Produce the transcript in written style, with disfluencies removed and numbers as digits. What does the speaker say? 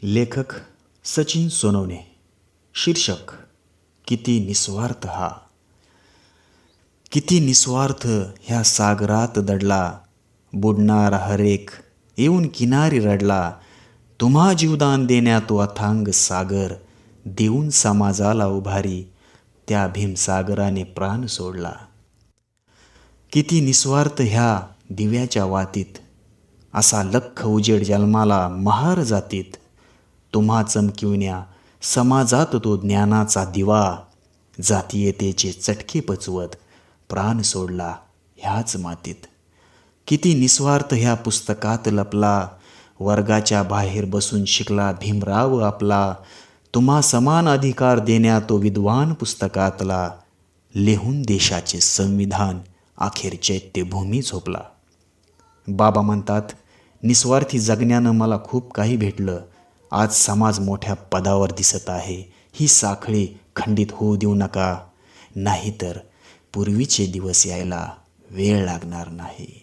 लेखक सचिन सोनवणे. शीर्षक किती निस्वार्थ हा. किती निस्वार्थ ह्या सागरात दडला, बुडणारा हरेक येऊन किनारी रडला. तुम्हा जीवदान देण्या तो अथांग सागर, देऊन समाजाला उभारी त्या भीमसागराने प्राण सोडला. किती निस्वार्थ ह्या दिव्याच्या वातीत, असा लख उजेड जन्माला महार जातीत. तुम्हा चमकिवण्या समाजात तो ज्ञानाचा दिवा, जातीयतेचे चटके पचवत प्राण सोडला ह्याच मातीत. किती निस्वार्थ ह्या पुस्तकात लपला, वर्गाच्या बाहेर बसून शिकला भीमराव आपला. तुम्हा समान अधिकार देण्या तो विद्वान पुस्तकातला, लिहून देशाचे संविधान अखेर चैत्यभूमी झोपला. बाबा म्हणतात, निस्वार्थी जगण्यानं मला खूप काही भेटलं. आज समाज मोठ्या पदावर दिसत आहे. ही साखळी खंडित होऊ देऊ नका, नाहीतर पूर्वीचे दिवस यायला वेळ लागणार नाही.